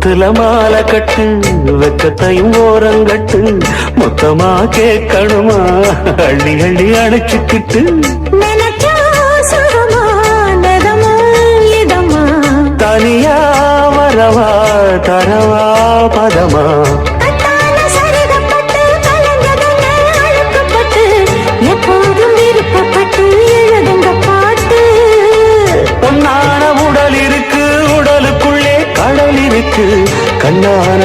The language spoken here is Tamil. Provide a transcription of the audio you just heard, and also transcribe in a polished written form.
முத்துல மாலை கட்டு வெக்கத்தையும் ஓரங்கட்டு மொத்தமா கேட்கணுமா அள்ளி அள்ளி அணைச்சுக்கிட்டு தனியா வரவா தரவா பதமா எப்போதும் விருப்பப்பட்டு எழுதுங்க பாட்டு பொன்னான உடல் இருக்கு உடலுக்குள்ளே கடல் இருக்கு கண்ணான